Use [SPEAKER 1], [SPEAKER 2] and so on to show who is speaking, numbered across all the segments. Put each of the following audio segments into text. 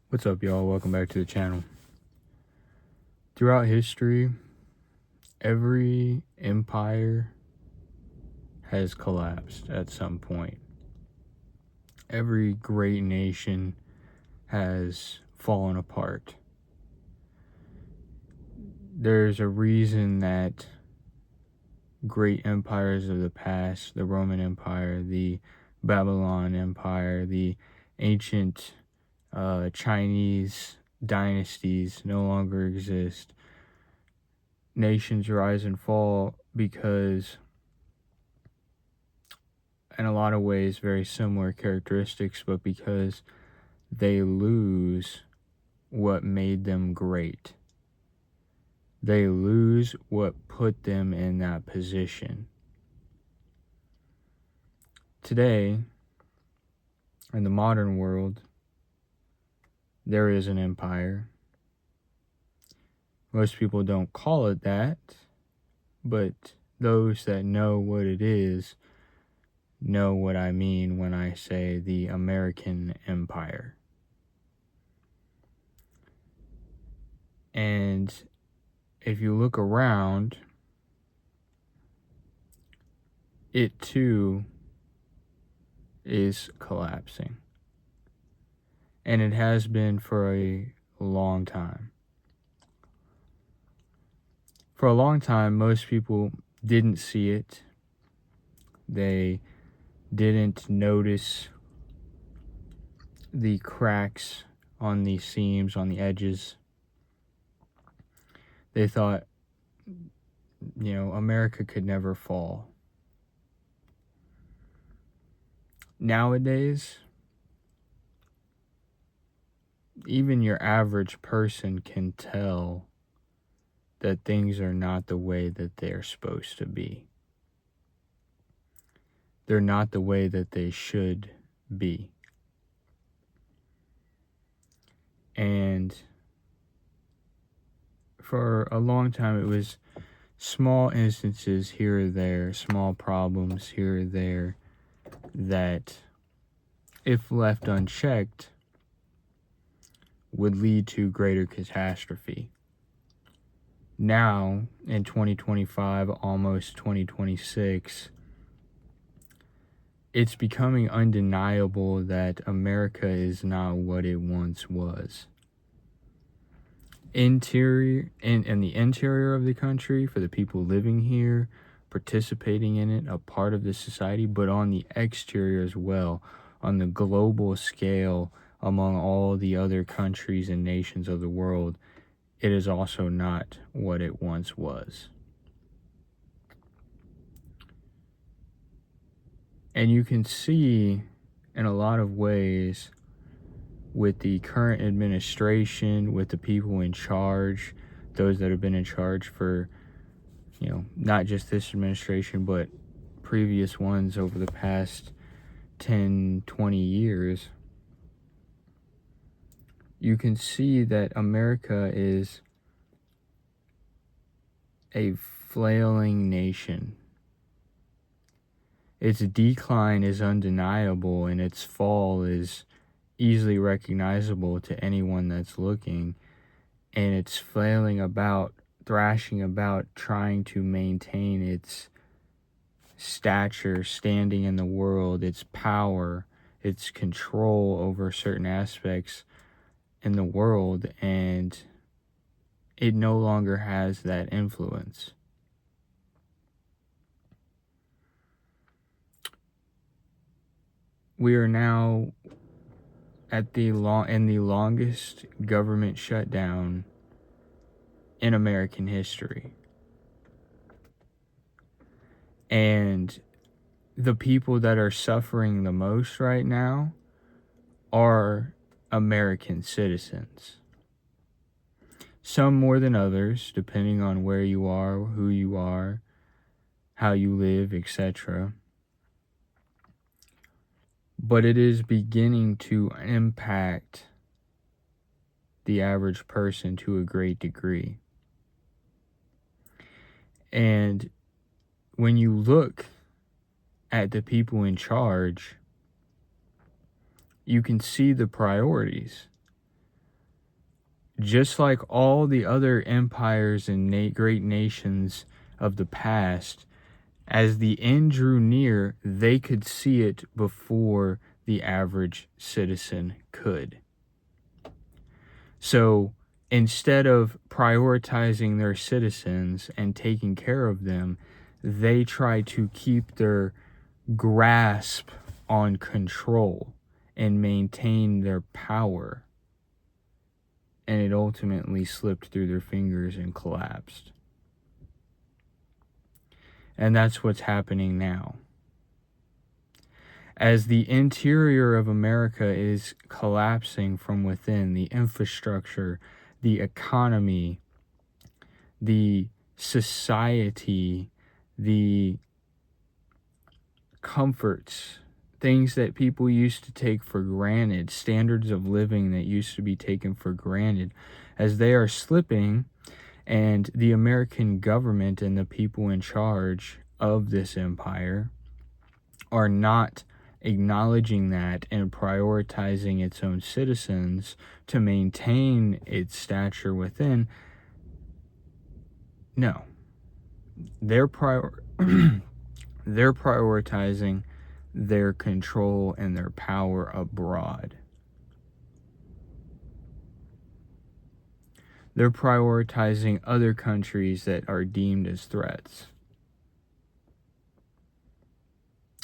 [SPEAKER 1] What's up, y'all? Welcome back to the channel. Throughout history, every empire has collapsed at some point. Every great nation has fallen apart. There's a reason that great empires of the past, the Roman Empire, the Babylon Empire, the ancient Chinese dynasties no longer exist. Nations rise and fall because, in a lot of ways, very similar characteristics, but because they lose what made them great. They lose what put them in that position. Today, in the modern world, there is an empire. Most people don't call it that, but those that know what it is know what I mean when I say the American Empire. And if you look around, it too is collapsing. And it has been for a long time. For a long time, most people didn't see it. They didn't notice the cracks on the seams, on the edges. They thought, America could never fall. Nowadays, even your average person can tell that things are not the way that they're supposed to be. They're not the way that they should be. And for a long time, it was small instances here or there, small problems here or there, that, if left unchecked, would lead to greater catastrophe. Now, in 2025, almost 2026, it's becoming undeniable that America is not what it once was. Interior, in the interior of the country, for the people living here, participating in it, a part of the society, but on the exterior as well, on the global scale, among all the other countries and nations of the world, it is also not what it once was. And you can see, in a lot of ways, with the current administration, with the people in charge, those that have been in charge for, not just this administration, but previous ones over the past 10, 20 years, you can see that America is a flailing nation. Its decline is undeniable, and its fall is easily recognizable to anyone that's looking. And it's flailing about, thrashing about, trying to maintain its stature, standing in the world, its power, its control over certain aspects in the world, and it no longer has that influence. We are now in the longest government shutdown in American history. And the people that are suffering the most right now are American citizens. Some more than others, depending on where you are, who you are, how you live, etc. But it is beginning to impact the average person to a great degree. And when you look at the people in charge, you can see the priorities. just like all the other empires and great nations of the past, as the end drew near, they could see it before the average citizen could. So instead of prioritizing their citizens and taking care of them, they try to keep their grasp on control and maintain their power. And it ultimately slipped through their fingers and collapsed. And that's what's happening now. As the interior of America is collapsing from within, the infrastructure, the economy, the society, the comforts, things that people used to take for granted, standards of living that used to be taken for granted, as they are slipping, and the American government and the people in charge of this empire are not acknowledging that and prioritizing its own citizens to maintain its stature within. No. They're prioritizing their control and their power abroad. They're prioritizing other countries that are deemed as threats.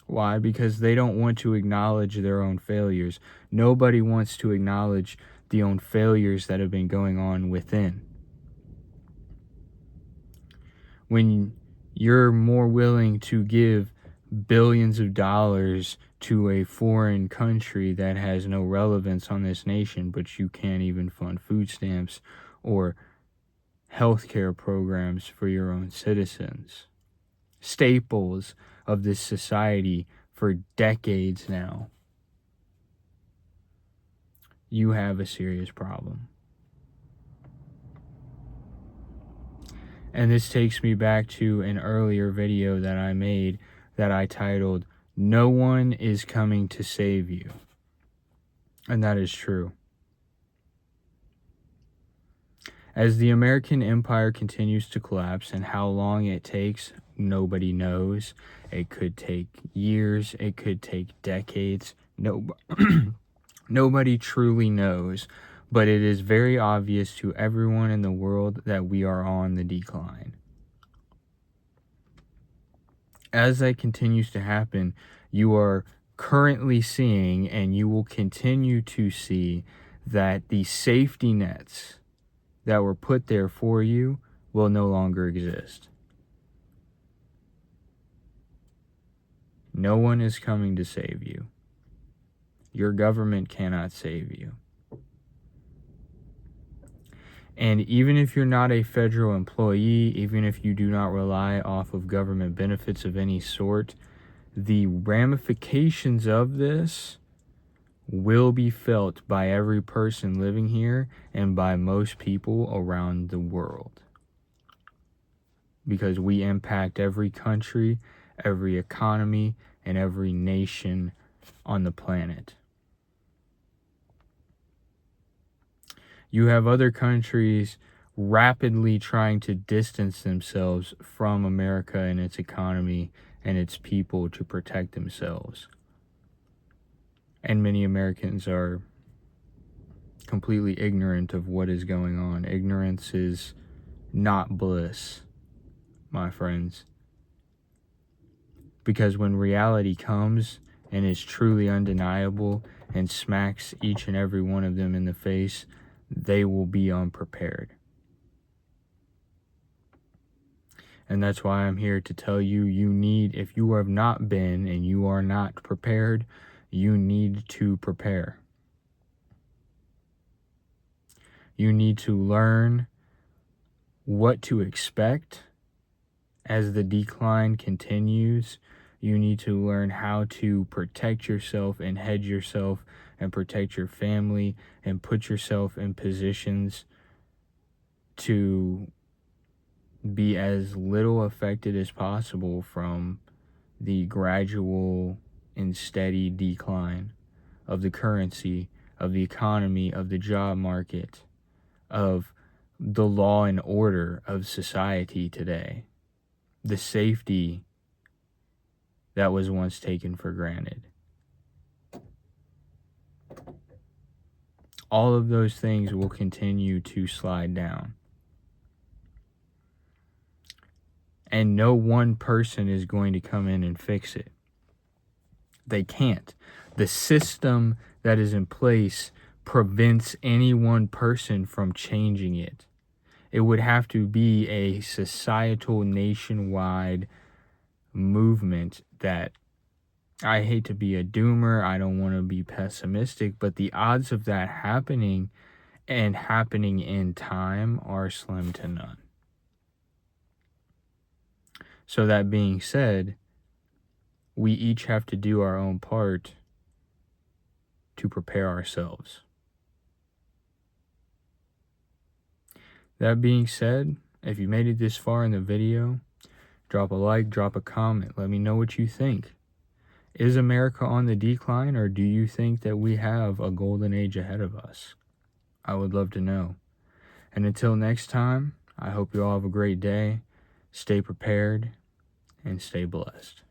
[SPEAKER 1] Why? Because they don't want to acknowledge their own failures. Nobody wants to acknowledge the own failures that have been going on within. When you're more willing to give billions of dollars to a foreign country that has no relevance on this nation, but you can't even fund food stamps or healthcare programs for your own citizens, staples of this society for decades now, you have a serious problem. And this takes me back to an earlier video that I made that I titled, "No One is Coming to Save You." And that is true. As the American empire continues to collapse, and how long it takes, nobody knows. It could take years, it could take decades. Nobody truly knows, but it is very obvious to everyone in the world that we are on the decline. As that continues to happen, you are currently seeing, and you will continue to see, that the safety nets that were put there for you will no longer exist. No one is coming to save you. Your government cannot save you. And even if you're not a federal employee, even if you do not rely off of government benefits of any sort, the ramifications of this will be felt by every person living here and by most people around the world. Because we impact every country, every economy, and every nation on the planet. You have other countries rapidly trying to distance themselves from America and its economy and its people to protect themselves. And many Americans are completely ignorant of what is going on. Ignorance is not bliss, my friends. Because when reality comes and is truly undeniable and smacks each and every one of them in the face, they will be unprepared. And that's why I'm here to tell you, if you have not been and you are not prepared, you need to prepare. You need to learn what to expect as the decline continues. You need to learn how to protect yourself and hedge yourself and protect your family and put yourself in positions to be as little affected as possible from the gradual and steady decline of the currency, of the economy, of the job market, of the law and order of society today, the safety that was once taken for granted. All of those things will continue to slide down. And no one person is going to come in and fix it. They can't. The system that is in place prevents any one person from changing it. It would have to be a societal, nationwide movement that, I hate to be a doomer, I don't want to be pessimistic, but the odds of that happening and happening in time are slim to none. So that being said, we each have to do our own part to prepare ourselves. That being said, if you made it this far in the video, drop a like, drop a comment, let me know what you think. Is America on the decline, or do you think that we have a golden age ahead of us? I would love to know. And until next time, I hope you all have a great day. Stay prepared and stay blessed.